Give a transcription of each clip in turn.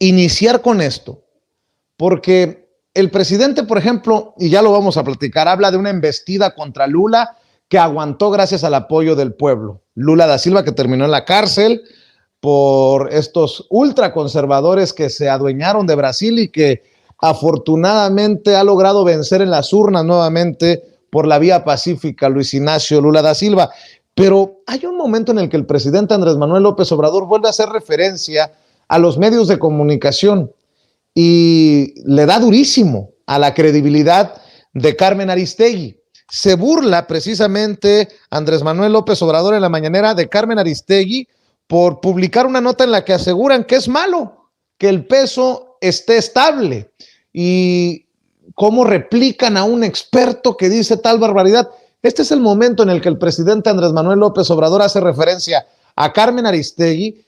iniciar con esto, porque el presidente, por ejemplo, y ya lo vamos a platicar, habla de una embestida contra Lula que aguantó gracias al apoyo del pueblo. Lula da Silva, que terminó en la cárcel por estos ultraconservadores que se adueñaron de Brasil y que afortunadamente ha logrado vencer en las urnas nuevamente por la vía pacífica, Luis Ignacio Lula da Silva. Pero hay un momento en el que el presidente Andrés Manuel López Obrador vuelve a hacer referencia a los medios de comunicación y le da durísimo a la credibilidad de Carmen Aristegui. Se burla precisamente Andrés Manuel López Obrador en la mañanera de Carmen Aristegui por publicar una nota en la que aseguran que es malo que el peso esté estable y cómo replican a un experto que dice tal barbaridad. Este es el momento en el que el presidente Andrés Manuel López Obrador hace referencia a Carmen Aristegui,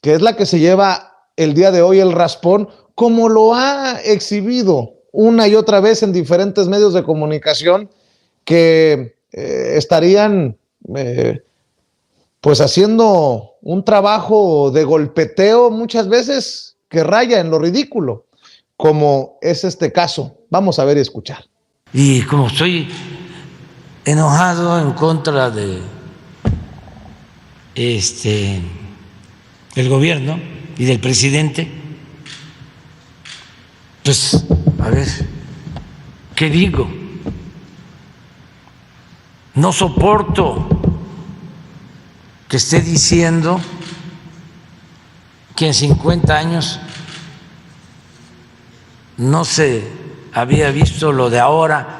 que es la que se lleva el día de hoy el raspón, como lo ha exhibido una y otra vez en diferentes medios de comunicación que estarían pues haciendo un trabajo de golpeteo muchas veces que raya en lo ridículo, como es este caso. Vamos a ver y escuchar. Y como estoy enojado en contra de el gobierno y del presidente, pues a ver, ¿qué digo? No soporto que esté diciendo que en 50 años no se había visto lo de ahora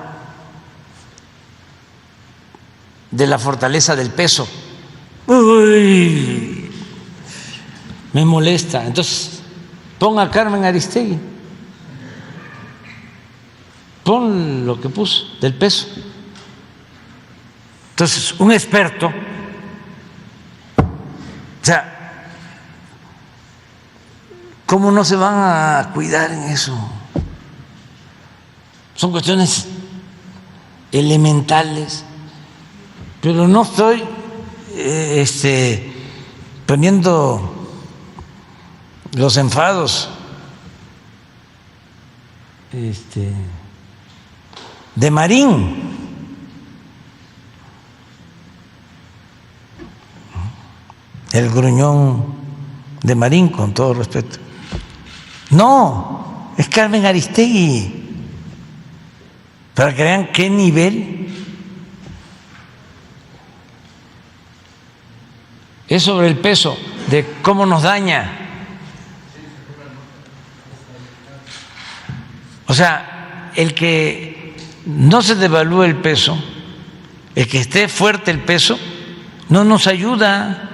de la fortaleza del peso. Uy, me molesta. Entonces, pon a Carmen Aristegui, pon lo que puso del peso. Entonces, un experto, o sea, ¿cómo no se van a cuidar en eso? Son cuestiones elementales, pero no estoy poniendo los enfados de Marín. El gruñón de Marín, con todo respeto. No, es Carmen Aristegui. Para que vean qué nivel es sobre el peso, de cómo nos daña. O sea, el que no se devalúe el peso, el que esté fuerte el peso, no nos ayuda.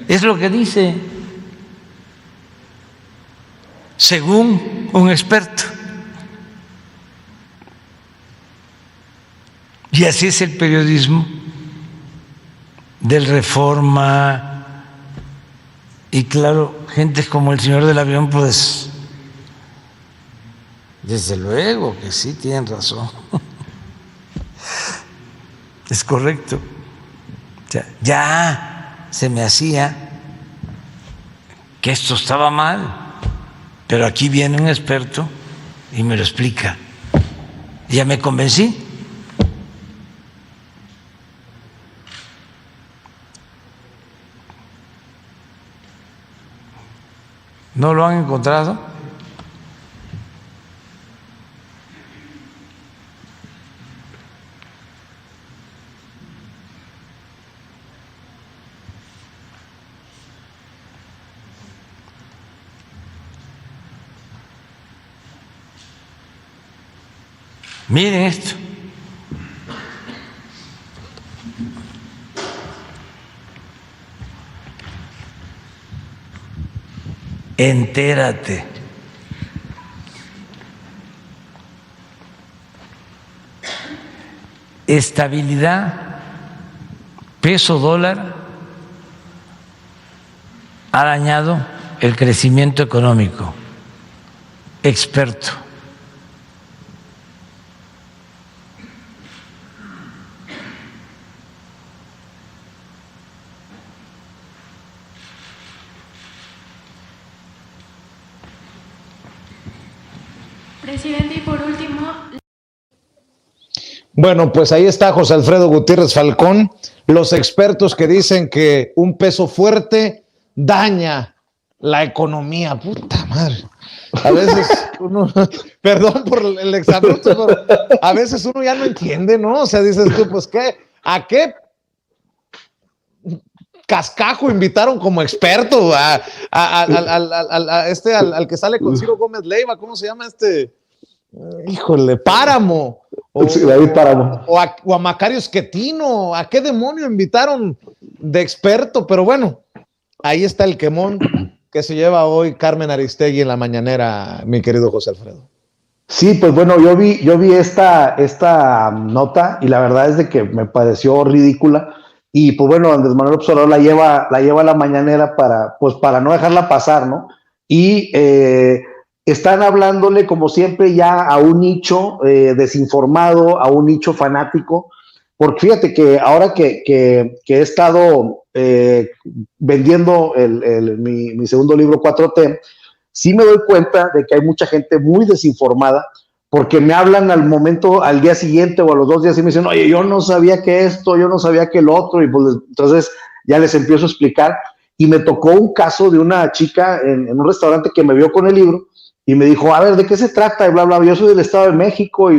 Es lo que dice, según un experto. Y así es el periodismo del Reforma. Y claro, gentes como el señor del avión, pues desde luego que sí tienen razón. Es correcto. O sea, ya se me hacía que esto estaba mal, pero aquí viene un experto y me lo explica. Y ya me convencí. ¿No lo han encontrado? Miren esto. Entérate. Estabilidad, peso dólar ha dañado el crecimiento económico. Experto. Presidente, y por último... Bueno, pues ahí está José Alfredo Gutiérrez Falcón, los expertos que dicen que un peso fuerte daña la economía. Puta madre. A veces uno, perdón por el exabrupto, pero a veces uno ya no entiende, ¿no? O sea, dices tú, pues, ¿a qué cascajo invitaron como experto al que sale con Ciro Gómez Leiva? ¿Cómo se llama este? Híjole, Páramo. Sí, David Páramo. O a Macario Schettino. ¿A qué demonio invitaron de experto? Pero bueno, ahí está el quemón que se lleva hoy Carmen Aristegui en la mañanera, mi querido José Alfredo. Sí, pues bueno, yo vi esta nota y la verdad es de que me pareció ridícula. Y pues bueno, Andrés Manuel López Obrador la lleva a la mañanera para no dejarla pasar, ¿no? Y están hablándole, como siempre, ya a un nicho desinformado, a un nicho fanático, porque fíjate que ahora que he estado vendiendo mi segundo libro 4T, sí me doy cuenta de que hay mucha gente muy desinformada, porque me hablan al día siguiente o a los 2 días y me dicen, oye, yo no sabía que esto, yo no sabía que lo otro, y pues entonces ya les empiezo a explicar. Y me tocó un caso de una chica en un restaurante que me vio con el libro y me dijo, a ver, ¿de qué se trata? Y bla, bla, yo soy del Estado de México,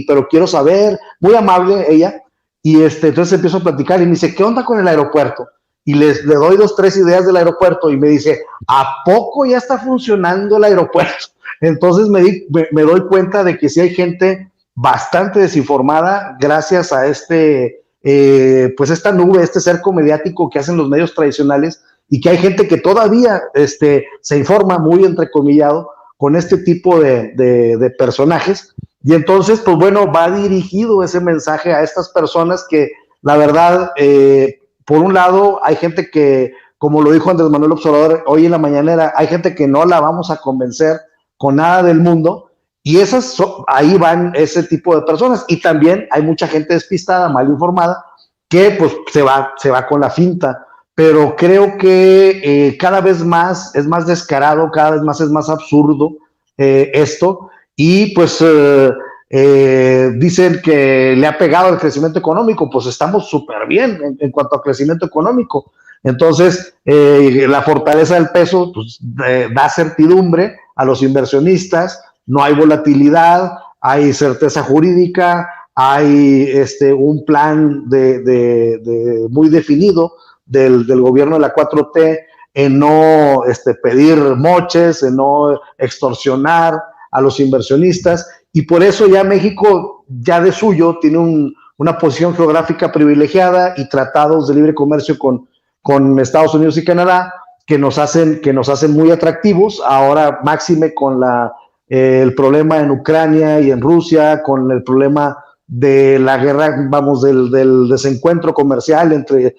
pero quiero saber, muy amable ella, y entonces empiezo a platicar y me dice, ¿qué onda con el aeropuerto? Y le doy 2, 3 ideas del aeropuerto y me dice, ¿a poco ya está funcionando el aeropuerto? Entonces me doy cuenta de que sí hay gente bastante desinformada gracias a pues esta nube, este cerco mediático que hacen los medios tradicionales, y que hay gente que todavía se informa muy entrecomillado con este tipo de personajes. Y entonces, pues bueno, va dirigido ese mensaje a estas personas que, la verdad, por un lado, hay gente que, como lo dijo Andrés Manuel López Obrador hoy en la mañanera, hay gente que no la vamos a convencer con nada del mundo, y ahí van ese tipo de personas. Y también hay mucha gente despistada, mal informada, que pues se va con la finta. Pero creo que cada vez más es más descarado, cada vez más es más absurdo esto, y pues dicen que le ha pegado el crecimiento económico. Pues estamos súper bien en cuanto a crecimiento económico. Entonces, la fortaleza del peso pues, da certidumbre a los inversionistas, no hay volatilidad, hay certeza jurídica, hay un plan muy definido del gobierno de la 4T en no pedir moches, en no extorsionar a los inversionistas, y por eso ya México, ya de suyo, tiene una posición geográfica privilegiada y tratados de libre comercio con Estados Unidos y Canadá que nos hacen muy atractivos. Ahora máxime con el problema en Ucrania y en Rusia, con el problema de la guerra, vamos, del desencuentro comercial entre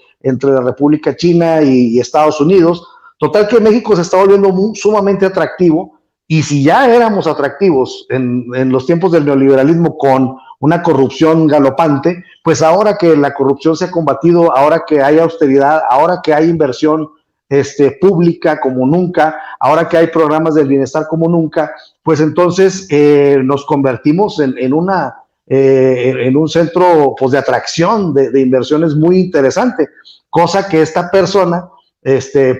la República China y Estados Unidos. Total que México se está volviendo sumamente atractivo, y si ya éramos atractivos en los tiempos del neoliberalismo con una corrupción galopante, pues ahora que la corrupción se ha combatido, ahora que hay austeridad, ahora que hay inversión pública como nunca, ahora que hay programas del bienestar como nunca, pues entonces nos convertimos en un centro pues, de atracción de inversiones muy interesante, cosa que esta persona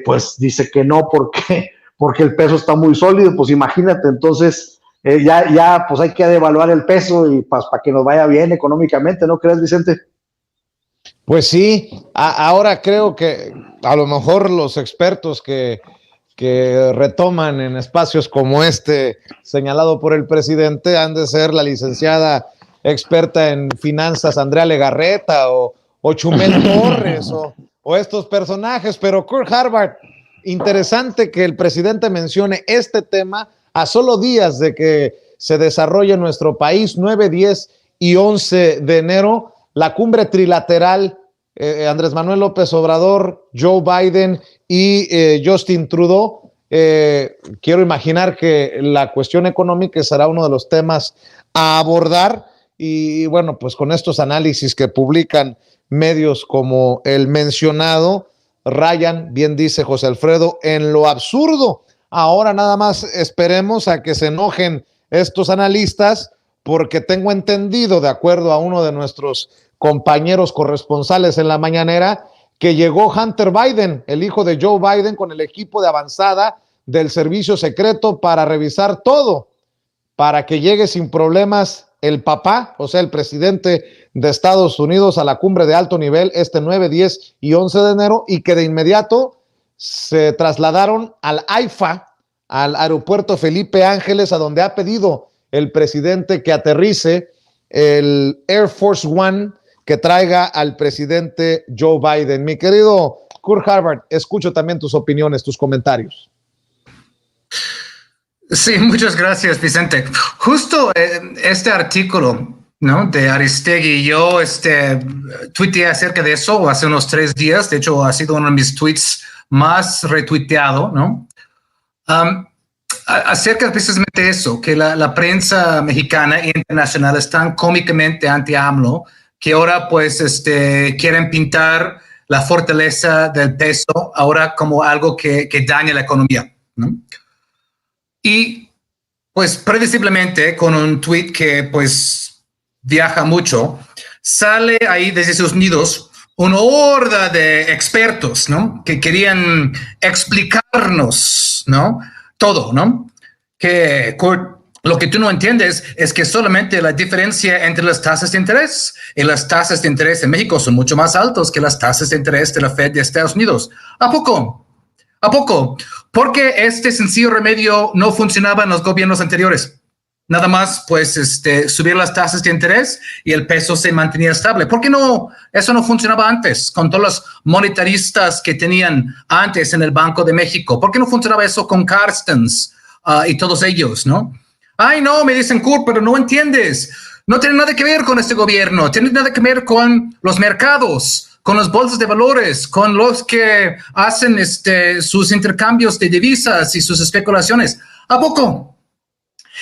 pues dice que no, porque el peso está muy sólido. Pues imagínate, entonces ya pues hay que devaluar el peso y para que nos vaya bien económicamente, ¿no crees, Vicente? Pues sí, ahora creo que a lo mejor los expertos que retoman en espacios como este señalado por el presidente han de ser la licenciada experta en finanzas Andrea Legarreta o Chumel Torres o estos personajes, pero Kurt Harvard, interesante que el presidente mencione este tema a solo días de que se desarrolle en nuestro país, 9, 10 y 11 de enero, la cumbre trilateral, Andrés Manuel López Obrador, Joe Biden y Justin Trudeau. Quiero imaginar que la cuestión económica será uno de los temas a abordar, y bueno, pues con estos análisis que publican medios como el mencionado, rayan, bien dice José Alfredo, en lo absurdo. Ahora nada más esperemos a que se enojen estos analistas, porque tengo entendido, de acuerdo a uno de nuestros compañeros corresponsales en la mañanera, que llegó Hunter Biden, el hijo de Joe Biden, con el equipo de avanzada del servicio secreto para revisar todo, para que llegue sin problemas el papá, o sea, el presidente de Estados Unidos, a la cumbre de alto nivel este 9, 10 y 11 de enero, y que de inmediato se trasladaron al AIFA, al aeropuerto Felipe Ángeles, a donde ha pedido el presidente que aterrice el Air Force One que traiga al presidente Joe Biden. Mi querido Kurt Harvard, escucho también tus opiniones, tus comentarios. Sí, muchas gracias, Vicente. Justo este artículo, ¿no?, de Aristegui, yo tuiteé acerca de eso hace unos 3 días. De hecho, ha sido uno de mis tweets más retuiteado, ¿no? Acerca precisamente de eso, que la prensa mexicana e internacional están cómicamente anti-AMLO, que ahora pues quieren pintar la fortaleza del peso ahora como algo que daña la economía, ¿no? Y pues previsiblemente con un tweet que pues viaja mucho, sale ahí desde Estados Unidos una horda de expertos, ¿no?, que querían explicarnos, ¿no?, todo, ¿no? Que lo que tú no entiendes es que solamente la diferencia entre las tasas de interés y las tasas de interés en México son mucho más altas que las tasas de interés de la Fed de Estados Unidos. ¿A poco? ¿A poco? Porque este sencillo remedio no funcionaba en los gobiernos anteriores. Nada más, pues, subir las tasas de interés y el peso se mantenía estable. ¿Por qué no? Eso no funcionaba antes, con todos los monetaristas que tenían antes en el Banco de México. ¿Por qué no funcionaba eso con Carstens y todos ellos, no? Ay, no, me dicen, Kurt, pero no entiendes. No tiene nada que ver con este gobierno. Tiene nada que ver con los mercados, con las bolsas de valores, con los que hacen sus intercambios de divisas y sus especulaciones. ¿A poco?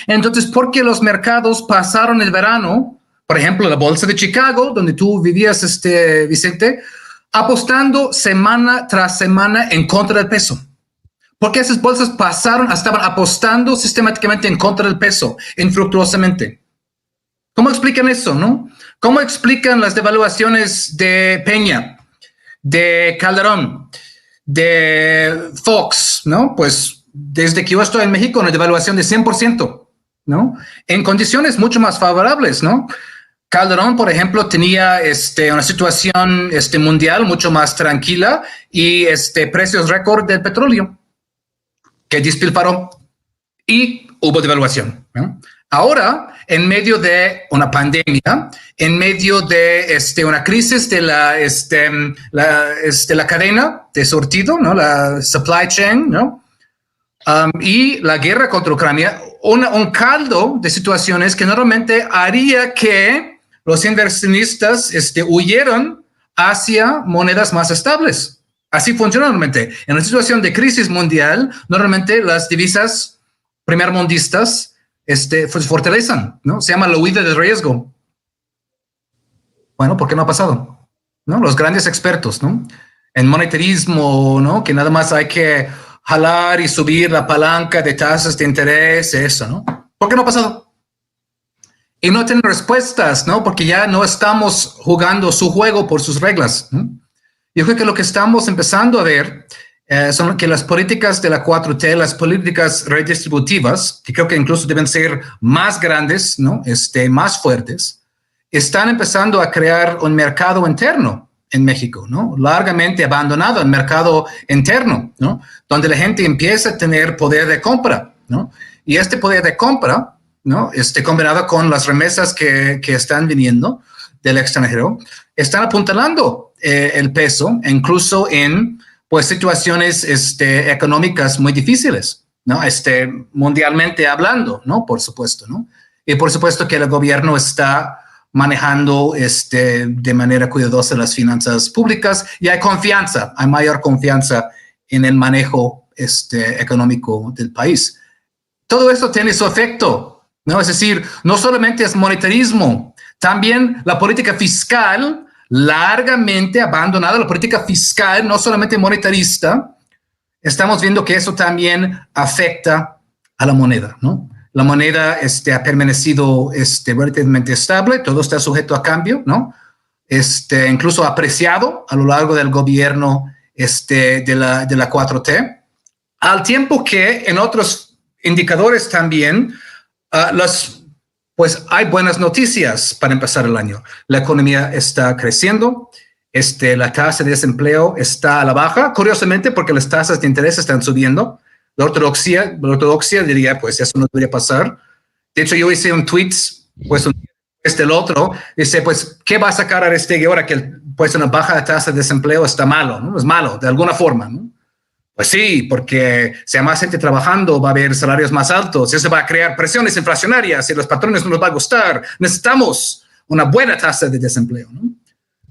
Entonces, ¿por qué los mercados pasaron el verano, por ejemplo, la bolsa de Chicago, donde tú vivías, Vicente, apostando semana tras semana en contra del peso? Porque esas bolsas estaban apostando sistemáticamente en contra del peso, infructuosamente. ¿Cómo explican eso, no? ¿Cómo explican las devaluaciones de Peña, de Calderón, de Fox, no? Pues desde que yo estoy en México, una devaluación de 100%, ¿no? En condiciones mucho más favorables, ¿no? Calderón, por ejemplo, tenía una situación mundial mucho más tranquila y precios récord del petróleo que despilfarró y hubo devaluación, ¿no? Ahora, en medio de una pandemia, en medio de una crisis de la cadena de surtido, ¿no?, la supply chain, ¿no?, y la guerra contra Ucrania, un caldo de situaciones que normalmente haría que los inversionistas huyeran hacia monedas más estables. Así funciona normalmente. En una situación de crisis mundial, normalmente las divisas primermundistas se fortalecen, ¿no? Se llama la huida de riesgo. Bueno, ¿por qué no ha pasado? ¿No? Los grandes expertos, ¿no?, en monetarismo, ¿no?, que nada más hay que jalar y subir la palanca de tasas de interés, eso, ¿no? ¿Por qué no ha pasado? Y no tienen respuestas, ¿no? Porque ya no estamos jugando su juego por sus reglas, ¿no? Yo creo que lo que estamos empezando a ver son que las políticas de la 4T, las políticas redistributivas, que creo que incluso deben ser más grandes, ¿no?, más fuertes, están empezando a crear un mercado interno en México, ¿no?, largamente abandonado, el mercado interno, ¿no?, donde la gente empieza a tener poder de compra, ¿no? Y este poder de compra, ¿no?, combinado con las remesas que están viniendo del extranjero, están apuntalando el peso, incluso en pues situaciones económicas muy difíciles, ¿no?, mundialmente hablando, ¿no?, por supuesto, ¿no? Y por supuesto que el gobierno está manejando de manera cuidadosa las finanzas públicas y hay confianza, hay mayor confianza en el manejo económico del país. Todo esto tiene su efecto, ¿no? Es decir, no solamente es monetarismo, también la política fiscal, largamente abandonada, la política fiscal, no solamente monetarista, estamos viendo que eso también afecta a la moneda, ¿no? La moneda ha permanecido relativamente estable, todo está sujeto a cambio, ¿no? Incluso apreciado a lo largo del gobierno de la 4T, al tiempo que en otros indicadores también pues hay buenas noticias para empezar el año. La economía está creciendo, la tasa de desempleo está a la baja, curiosamente porque las tasas de interés están subiendo. La ortodoxia diría, pues eso no debería pasar. De hecho, yo hice un tweet, pues el otro, dice, pues, ¿qué va a sacar Aristegui ahora que pues una baja tasa de desempleo está malo, ¿no? Es malo, de alguna forma, ¿no? Pues sí, porque si hay más gente trabajando, va a haber salarios más altos, y eso va a crear presiones inflacionarias y a los patrones no nos va a gustar. Necesitamos una buena tasa de desempleo, ¿no?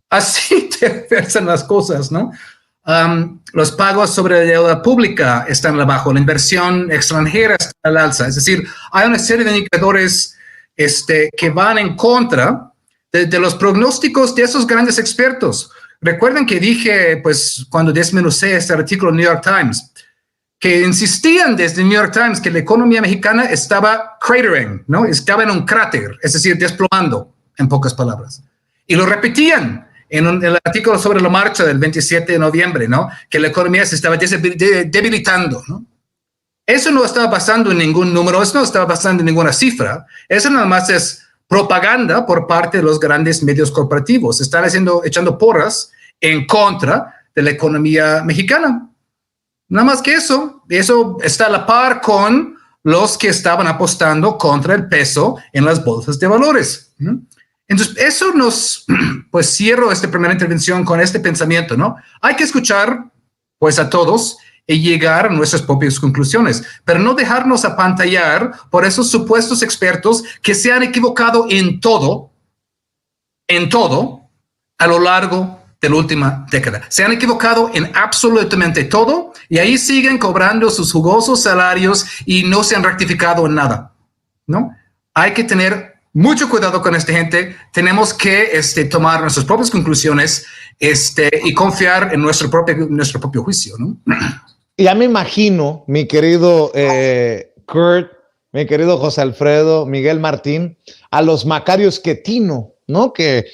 Así te versan las cosas, ¿no? Los pagos sobre la deuda pública están abajo, la inversión extranjera está al alza. Es decir, hay una serie de indicadores que van en contra de los pronósticos de esos grandes expertos. Recuerden que dije, pues, cuando desmenucé este artículo en New York Times, que insistían desde New York Times que la economía mexicana estaba cratering, ¿no? Estaba en un cráter, es decir, desplomando, en pocas palabras. Y lo repetían en el artículo sobre la marcha del 27 de noviembre, ¿no? Que la economía se estaba debilitando, ¿no? Eso no estaba basando en ningún número, eso no estaba basando en ninguna cifra. Eso nada más es propaganda por parte de los grandes medios corporativos. Están echando porras en contra de la economía mexicana. Nada más que eso está a la par con los que estaban apostando contra el peso en las bolsas de valores. Entonces, eso pues cierro esta primera intervención con este pensamiento, ¿no? Hay que escuchar, pues, a todos y llegar a nuestras propias conclusiones, pero no dejarnos apantallar por esos supuestos expertos que se han equivocado en todo, a lo largo de la última década. Se han equivocado en absolutamente todo y ahí siguen cobrando sus jugosos salarios y no se han rectificado en nada, ¿no? Hay que tener mucho cuidado con esta gente. Tenemos que tomar nuestras propias conclusiones y confiar en nuestro propio juicio, ¿no? Ya me imagino, mi querido Kurt, mi querido José Alfredo, Miguel Martín, a los Macario Schettino, ¿no? Que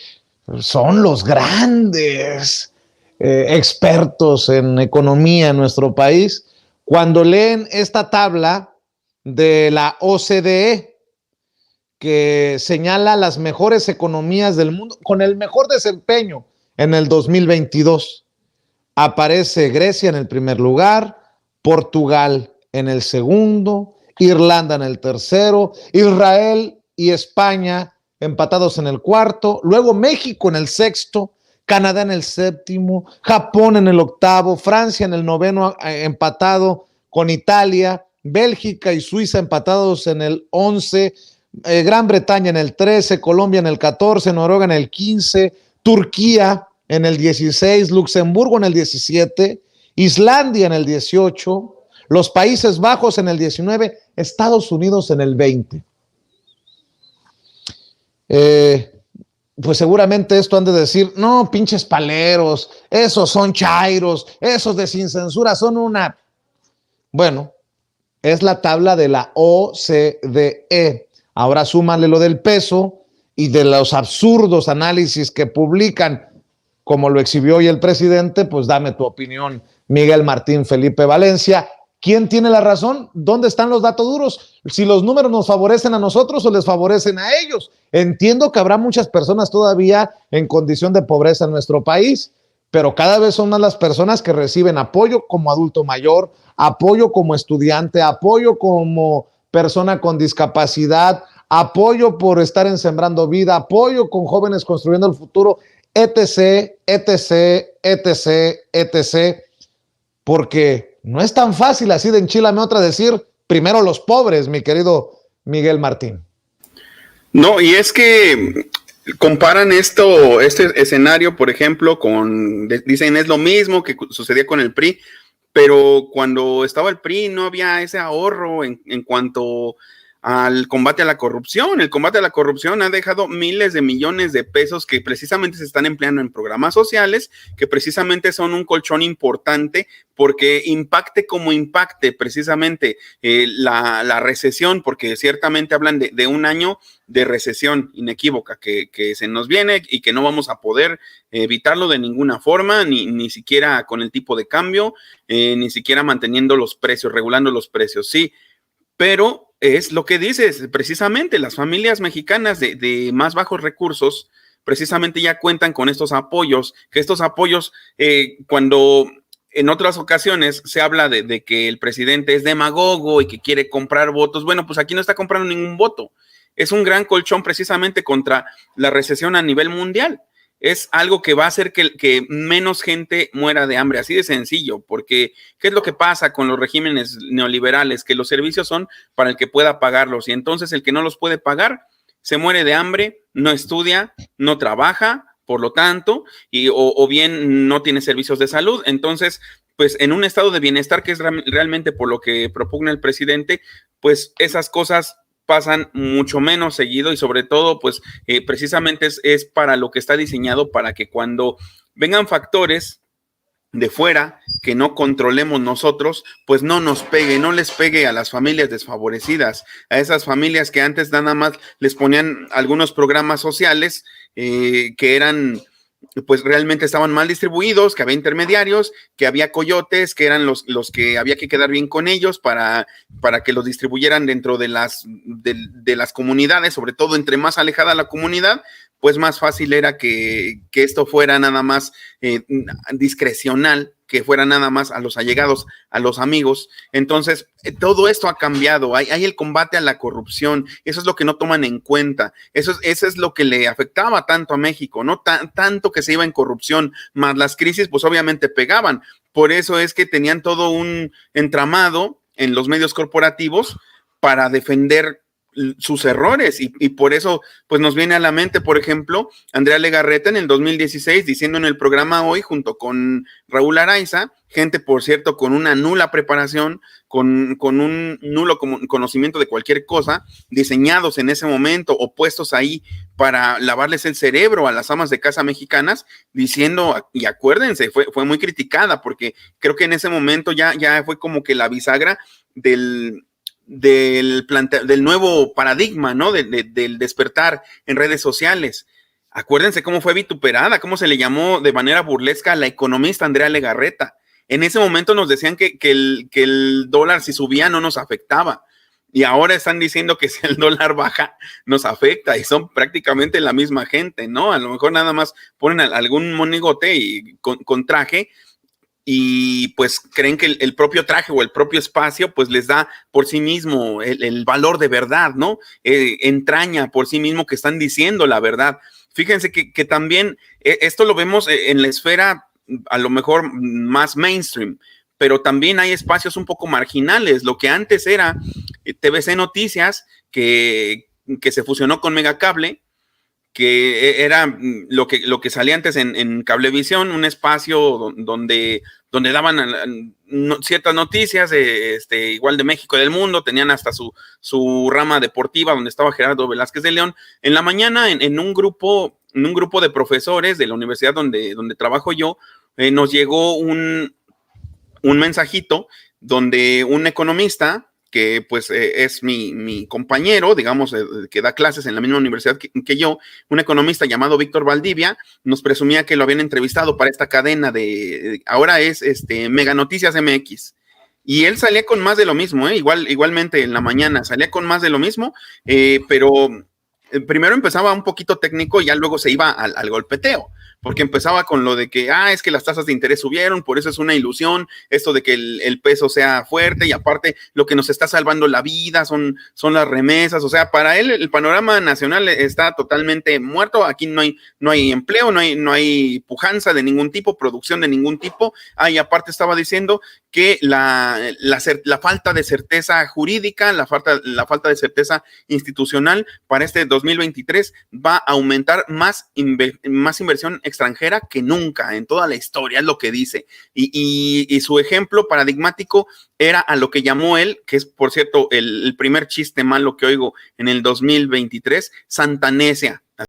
son los grandes expertos en economía en nuestro país, cuando leen esta tabla de la OCDE, que señala las mejores economías del mundo con el mejor desempeño en el 2022. Aparece Grecia en el primer lugar, Portugal en el segundo, Irlanda en el tercero, Israel y España empatados en el cuarto, luego México en el sexto, Canadá en el séptimo, Japón en el octavo, Francia en el noveno empatado con Italia, Bélgica y Suiza empatados en el 11, Gran Bretaña en el 13, Colombia en el 14, Noruega en el 15, Turquía en el 16, Luxemburgo en el 17, Islandia en el 18, los Países Bajos en el 19, Estados Unidos en el 20. Pues seguramente esto han de decir, no, pinches paleros, esos son chairos, esos de sin censura son una... Bueno, es la tabla de la OCDE. Ahora súmale lo del peso y de los absurdos análisis que publican, como lo exhibió hoy el presidente. Pues dame tu opinión, Miguel Martín, Felipe Valencia. ¿Quién tiene la razón? ¿Dónde están los datos duros? Si los números nos favorecen a nosotros o les favorecen a ellos. Entiendo que habrá muchas personas todavía en condición de pobreza en nuestro país, pero cada vez son más las personas que reciben apoyo como adulto mayor, apoyo como estudiante, apoyo como persona con discapacidad, apoyo por estar en Sembrando Vida, apoyo con Jóvenes Construyendo el Futuro, etc., etc., etc., etc., porque no es tan fácil así de enchilame otra decir primero los pobres, mi querido Miguel Martín. No, y es que comparan este escenario, por ejemplo, dicen es lo mismo que sucedía con el PRI, pero cuando estaba el PRI no había ese ahorro en cuanto al combate a la corrupción. El combate a la corrupción ha dejado miles de millones de pesos que precisamente se están empleando en programas sociales, que precisamente son un colchón importante porque impacte como impacte precisamente la recesión, porque ciertamente hablan de un año de recesión inequívoca que se nos viene y que no vamos a poder evitarlo de ninguna forma, ni siquiera con el tipo de cambio, ni siquiera manteniendo los precios, regulando los precios, sí, pero es lo que dices, precisamente las familias mexicanas de más bajos recursos precisamente ya cuentan con estos apoyos, que estos apoyos cuando en otras ocasiones se habla de que el presidente es demagogo y que quiere comprar votos, bueno, pues aquí no está comprando ningún voto, es un gran colchón precisamente contra la recesión a nivel mundial. Es algo que va a hacer que menos gente muera de hambre, así de sencillo, porque ¿qué es lo que pasa con los regímenes neoliberales? Que los servicios son para el que pueda pagarlos y entonces el que no los puede pagar se muere de hambre, no estudia, no trabaja, por lo tanto, o bien no tiene servicios de salud. Entonces, pues en un estado de bienestar, que es realmente por lo que propugna el presidente, pues esas cosas pasan mucho menos seguido y sobre todo, pues precisamente es para lo que está diseñado, para que cuando vengan factores de fuera que no controlemos nosotros, pues no nos pegue, no les pegue a las familias desfavorecidas, a esas familias que antes nada más les ponían algunos programas sociales que eran, pues realmente estaban mal distribuidos, que había intermediarios, que había coyotes, que eran los que había que quedar bien con ellos para que los distribuyeran dentro de las comunidades, sobre todo entre más alejada la comunidad, pues más fácil era que esto fuera nada más discrecional, que fuera nada más a los allegados, a los amigos. Entonces, todo esto ha cambiado. Hay el combate a la corrupción. Eso es lo que no toman en cuenta. Eso es lo que le afectaba tanto a México, ¿no? Tanto que se iba en corrupción, más las crisis, pues obviamente pegaban. Por eso es que tenían todo un entramado en los medios corporativos para defender sus errores y por eso pues nos viene a la mente, por ejemplo, Andrea Legarreta en el 2016 diciendo en el programa Hoy junto con Raúl Araiza, gente por cierto con una nula preparación, con un nulo conocimiento de cualquier cosa, diseñados en ese momento o puestos ahí para lavarles el cerebro a las amas de casa mexicanas, diciendo, y acuérdense, fue muy criticada porque creo que en ese momento ya fue como que la bisagra del nuevo paradigma, ¿no? Del despertar en redes sociales. Acuérdense cómo fue vituperada, cómo se le llamó de manera burlesca a la economista Andrea Legarreta. En ese momento nos decían que el dólar si subía no nos afectaba. Y ahora están diciendo que si el dólar baja nos afecta y son prácticamente la misma gente, ¿no? A lo mejor nada más ponen algún monigote y con traje y pues creen que el propio traje o el propio espacio pues les da por sí mismo el valor de verdad, ¿no? Entraña por sí mismo que están diciendo la verdad. Fíjense que también esto lo vemos en la esfera a lo mejor más mainstream, pero también hay espacios un poco marginales. Lo que antes era TVC Noticias, que se fusionó con Megacable, que era lo que salía antes en Cablevisión, un espacio donde daban ciertas noticias, igual de México y del mundo, tenían hasta su rama deportiva donde estaba Gerardo Velázquez de León. En la mañana, en un grupo de profesores de la universidad donde trabajo yo, nos llegó un mensajito donde un economista, que pues es mi compañero, digamos, que da clases en la misma universidad que yo, un economista llamado Víctor Valdivia, nos presumía que lo habían entrevistado para esta cadena ahora es Mega Noticias MX. Y él salía con más de lo mismo, igualmente en la mañana salía con más de lo mismo, pero primero empezaba un poquito técnico y ya luego se iba al golpeteo, porque empezaba con lo de que, es que las tasas de interés subieron, por eso es una ilusión, esto de que el peso sea fuerte y aparte lo que nos está salvando la vida son las remesas. O sea, para él el panorama nacional está totalmente muerto, aquí no hay empleo, no hay pujanza de ningún tipo, producción de ningún tipo. Y aparte estaba diciendo que la falta de certeza jurídica, la falta de certeza institucional para este 2023 va a aumentar más inversión extranjera que nunca en toda la historia, es lo que dice. Y su ejemplo paradigmático era a lo que llamó él, que es, por cierto, el primer chiste malo que oigo en el 2023, Santanesia.